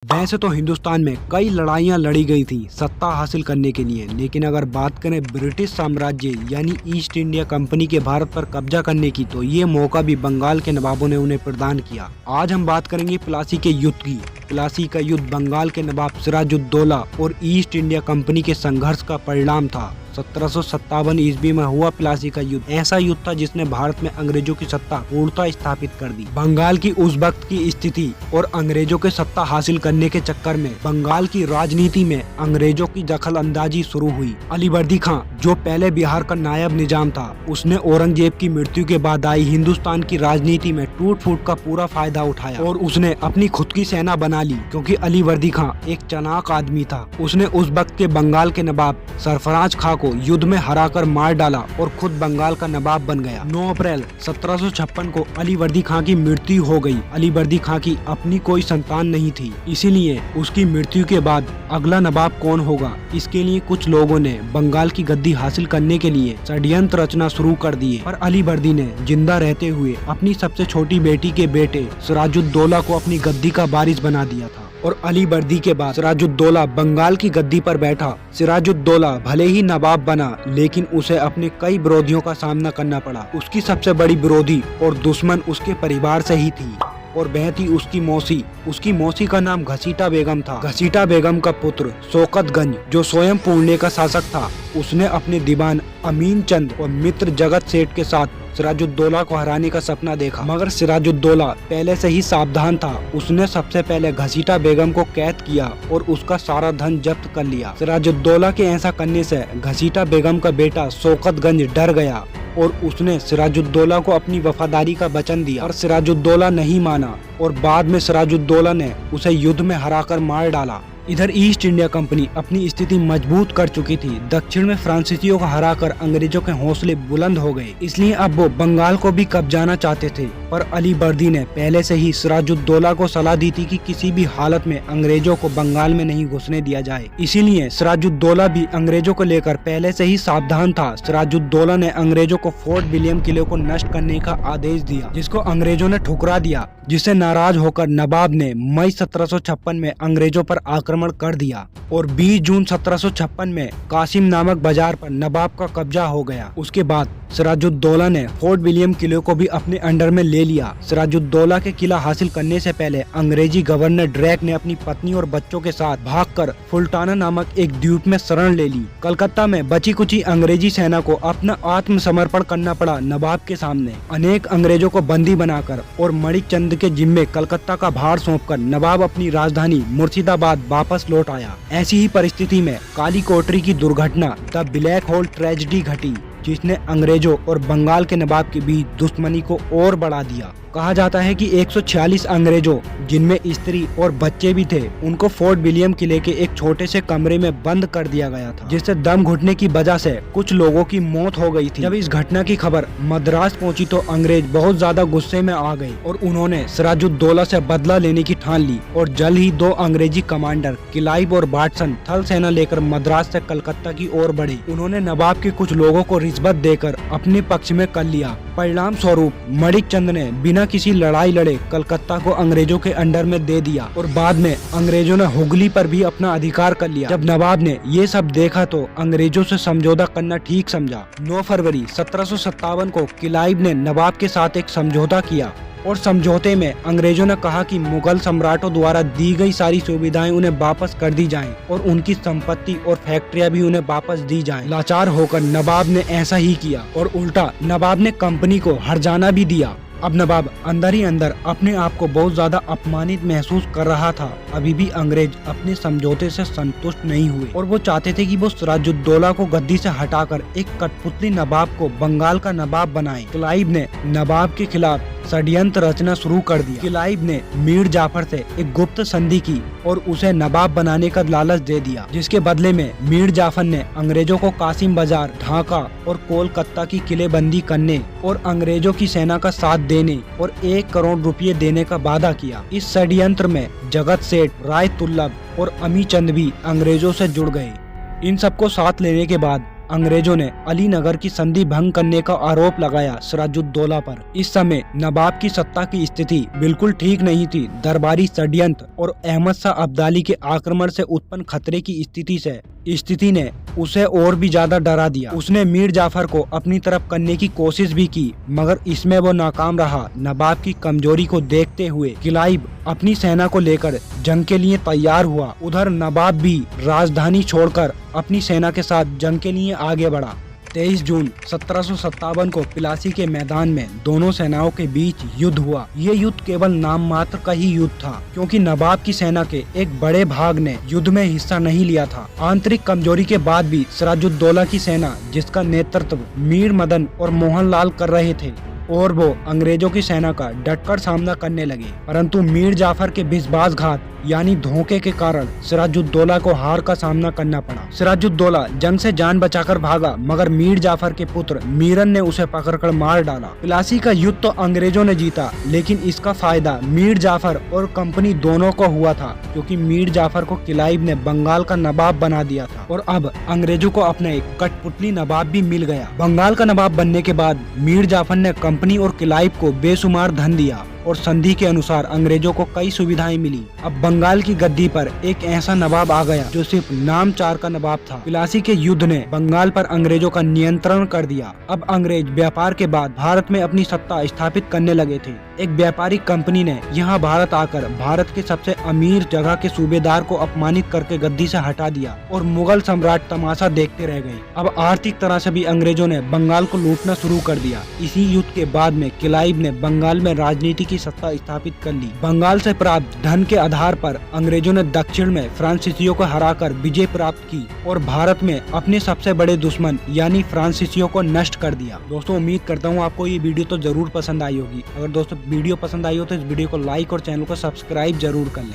वैसे तो हिंदुस्तान में कई लड़ाइयाँ लड़ी गई थी सत्ता हासिल करने के लिए, लेकिन अगर बात करें ब्रिटिश साम्राज्य यानी ईस्ट इंडिया कंपनी के भारत पर कब्जा करने की, तो ये मौका भी बंगाल के नवाबों ने उन्हें प्रदान किया। आज हम बात करेंगे प्लासी के युद्ध की। प्लासी का युद्ध बंगाल के नवाब सिराजुद्दौला और ईस्ट इंडिया कंपनी के संघर्ष का परिणाम था। 1757 ईस्वी में हुआ प्लासी का युद्ध ऐसा युद्ध था जिसने भारत में अंग्रेजों की सत्ता पूर्णतः स्थापित कर दी। बंगाल की उस वक्त की स्थिति और अंग्रेजों के सत्ता हासिल करने के चक्कर में बंगाल की राजनीति में अंग्रेजों की दखल अंदाजी शुरू हुई। अलीवर्दी खां, जो पहले बिहार का नायब निजाम था, उसने औरंगजेब की मृत्यु के बाद आई हिंदुस्तान की राजनीति में टूट फूट का पूरा फायदा उठाया और उसने अपनी खुद की सेना बना ली। क्योंकि अलीवर्दी खां एक चालाक आदमी था, उसने उस वक्त के बंगाल के नवाब सरफराज खां को युद्ध में हराकर मार डाला और खुद बंगाल का नवाब बन गया। 9 अप्रैल 1756 को अलीवर्दी खां की मृत्यु हो गई। अलीवर्दी खां की अपनी कोई संतान नहीं थी, इसीलिए उसकी मृत्यु के बाद अगला नवाब कौन होगा, इसके लिए कुछ लोगों ने बंगाल की गद्दी हासिल करने के लिए षड्यंत्र रचना शुरू कर दिए। पर अलीवर्दी ने जिंदा रहते हुए अपनी सबसे छोटी बेटी के बेटे सिराजुद्दौला को अपनी गद्दी का वारिस बना दिया था और अलीवर्दी के बाद सिराजुद्दौला बंगाल की गद्दी पर बैठा। सिराजुद्दौला भले ही नवाब बना, लेकिन उसे अपने कई विरोधियों का सामना करना पड़ा। उसकी सबसे बड़ी विरोधी और दुश्मन उसके परिवार से ही थी और वह थी उसकी मौसी। उसकी मौसी का नाम घसीटा बेगम था। घसीटा बेगम का पुत्र शौकतगंज, जो स्वयं पूर्णे का शासक था, उसने अपने दीवान अमीन चंद और मित्र जगत सेठ के साथ सिराजुद्दौला को हराने का सपना देखा। मगर सिराजुद्दौला पहले से ही सावधान था। उसने सबसे पहले घसीटा बेगम को कैद किया और उसका सारा धन जब्त कर लिया। सिराजुद्दौला के ऐसा करने से घसीटा बेगम का बेटा शौकतगंज डर गया और उसने सिराजुद्दौला को अपनी वफादारी का वचन दिया, और सिराजुद्दौला नहीं माना और बाद में सिराजुद्दौला ने उसे युद्ध में हराकर मार डाला। इधर ईस्ट इंडिया कंपनी अपनी स्थिति मजबूत कर चुकी थी। दक्षिण में फ्रांसीसियों को हराकर अंग्रेजों के हौसले बुलंद हो गए, इसलिए अब वो बंगाल को भी कब्जाना चाहते थे। पर अलीवर्दी ने पहले से ही सिराजुद्दौला को सलाह दी थी कि किसी भी हालत में अंग्रेजों को बंगाल में नहीं घुसने दिया जाए। इसीलिए सिराजुद्दौला भी अंग्रेजों को लेकर पहले से ही सावधान था। सिराजुद्दौला ने अंग्रेजों को फोर्ट विलियम किले को नष्ट करने का आदेश दिया, जिसको अंग्रेजों ने ठुकरा दिया, जिससे नाराज होकर नवाब ने मई 1756 में अंग्रेजों पर आक्रमण कर दिया और 20 जून 1756 में कासिम नामक बाजार पर नवाब का कब्जा हो गया। उसके बाद सिराजुद्दौला ने फोर्ट विलियम किले को भी अपने अंडर में ले लिया। सिराजुद्दौला के किला हासिल करने से पहले अंग्रेजी गवर्नर ड्रैक ने अपनी पत्नी और बच्चों के साथ भागकर फुल्टाना नामक एक द्वीप में शरण ले ली। कलकत्ता में बची कुची अंग्रेजी सेना को अपना आत्मसमर्पण करना पड़ा नवाब के सामने। अनेक अंग्रेजों को बंदी बनाकर और मणिक चंद के जिम्मे कलकत्ता का भार सौंपकर नवाब अपनी राजधानी मुर्शिदाबाद वापस लौट आया। ऐसी ही परिस्थिति में काली कोठरी की दुर्घटना द ब्लैक होल ट्रेजेडी घटी, जिसने अंग्रेजों और बंगाल के नवाब के बीच दुश्मनी को और बढ़ा दिया। कहा जाता है कि 146 अंग्रेजों, जिनमें स्त्री और बच्चे भी थे, उनको फोर्ट विलियम किले के एक छोटे से कमरे में बंद कर दिया गया था, जिससे दम घुटने की वजह से कुछ लोगों की मौत हो गई थी। जब इस घटना की खबर मद्रास पहुंची तो अंग्रेज बहुत ज्यादा गुस्से में आ गए और उन्होंने सिराजुद्दौला से बदला लेने की ठान ली और जल्द ही 2 अंग्रेजी कमांडर क्लाइव और बाटसन थल सेना लेकर मद्रास से कलकत्ता की ओर बढ़े। उन्होंने नवाब के कुछ लोगों को रिश्वत देकर अपने पक्ष में कर लिया। परिणाम स्वरूप मणिक चंद ने बिना किसी लड़ाई लड़े कलकत्ता को अंग्रेजों के अंडर में दे दिया और बाद में अंग्रेजों ने हुगली पर भी अपना अधिकार कर लिया। जब नवाब ने ये सब देखा तो अंग्रेजों से समझौता करना ठीक समझा। 9 फरवरी 1757 को क्लाइव ने नवाब के साथ एक समझौता किया और समझौते में अंग्रेजों ने कहा कि मुगल सम्राटों द्वारा दी गई सारी सुविधाएं उन्हें वापस कर दी जाएं और उनकी संपत्ति और फैक्ट्रियां भी उन्हें वापस दी जाएं। लाचार होकर नवाब ने ऐसा ही किया और उल्टा नवाब ने कंपनी को हर्जाना भी दिया। अब नवाब अंदर ही अंदर अपने आप को बहुत ज्यादा अपमानित महसूस कर रहा था। अभी भी अंग्रेज अपने समझौते से संतुष्ट नहीं हुए और वो चाहते थे कि वो सिराजुद्दौला को गद्दी से हटाकर एक कठपुतली नवाब को बंगाल का नवाब बनाए। क्लाइव ने नवाब के खिलाफ षड्यंत्र रचना शुरू कर दिया। क्लाइव ने मीर जाफर से एक गुप्त संधि की और उसे नवाब बनाने का लालच दे दिया, जिसके बदले में मीर जाफर ने अंग्रेजों को कासिम बाजार, ढाका और कोलकाता की किलेबंदी करने और अंग्रेजों की सेना का साथ देने और 1 करोड़ रुपये देने का वादा किया। इस षड्यंत्र में जगत सेठ, राय तुल्लब और अमी चंद भी अंग्रेजों से जुड़ गए। इन सबको साथ लेने के बाद अंग्रेजों ने अली नगर की संधि भंग करने का आरोप लगाया सिराजुद्दौला पर। इस समय नवाब की सत्ता की स्थिति बिल्कुल ठीक नहीं थी। दरबारी षड्यंत्र और अहमद शाह अब्दाली के आक्रमण से उत्पन्न खतरे की स्थिति ने उसे और भी ज्यादा डरा दिया। उसने मीर जाफर को अपनी तरफ करने की कोशिश भी की, मगर इसमें वो नाकाम रहा। नवाब की कमजोरी को देखते हुए क्लाइव अपनी सेना को लेकर जंग के लिए तैयार हुआ। उधर नवाब भी राजधानी छोड़कर अपनी सेना के साथ जंग के लिए आगे बढ़ा। 23 जून 1757 को प्लासी के मैदान में दोनों सेनाओं के बीच युद्ध हुआ। ये युद्ध केवल नाम मात्र का ही युद्ध था, क्योंकि नवाब की सेना के एक बड़े भाग ने युद्ध में हिस्सा नहीं लिया था। आंतरिक कमजोरी के बाद भी सिराजुद्दौला की सेना, जिसका नेतृत्व मीर मदन और मोहन लाल कर रहे थे, और वो अंग्रेजों की सेना का डटकर सामना करने लगे। परंतु मीर जाफर के विश्वासघात यानी धोखे के कारण सिराजुद्दौला को हार का सामना करना पड़ा। सिराजुद्दौला जंग से जान बचाकर भागा, मगर मीर जाफर के पुत्र मीरन ने उसे पकड़कर मार डाला। प्लासी का युद्ध तो अंग्रेजों ने जीता, लेकिन इसका फायदा मीर जाफर और कंपनी दोनों को हुआ था, क्योंकि मीर जाफर को क्लाइव ने बंगाल का नवाब बना दिया था और अब अंग्रेजों को अपना एक कठपुतली नवाब भी मिल गया। बंगाल का नवाब बनने के बाद मीर जाफर ने कंपनी और क्लाइव को बेशुमार धन दिया और संधि के अनुसार अंग्रेजों को कई सुविधाएं मिली। अब बंगाल की गद्दी पर एक ऐसा नवाब आ गया जो सिर्फ नाम चार का नवाब था। प्लासी के युद्ध ने बंगाल पर अंग्रेजों का नियंत्रण कर दिया। अब अंग्रेज व्यापार के बाद भारत में अपनी सत्ता स्थापित करने लगे थे। एक व्यापारिक कंपनी ने यहाँ भारत आकर भारत के सबसे अमीर जगह के सूबेदार को अपमानित करके गद्दी से हटा दिया और मुगल सम्राट तमाशा देखते रह गए। अब आर्थिक तरह से भी अंग्रेजों ने बंगाल को लूटना शुरू कर दिया। इसी युद्ध के बाद में क्लाइव ने बंगाल में राजनीति की सत्ता स्थापित कर ली। बंगाल से प्राप्त धन के आधार पर अंग्रेजों ने दक्षिण में फ्रांसीसियों को हराकर विजय प्राप्त की और भारत में अपने सबसे बड़े दुश्मन यानी फ्रांसीसियों को नष्ट कर दिया। दोस्तों, उम्मीद करता हूँ आपको ये वीडियो तो जरूर पसंद आई होगी। अगर दोस्तों वीडियो पसंद आई हो तो इस वीडियो को लाइक और चैनल को सब्सक्राइब जरूर कर लें।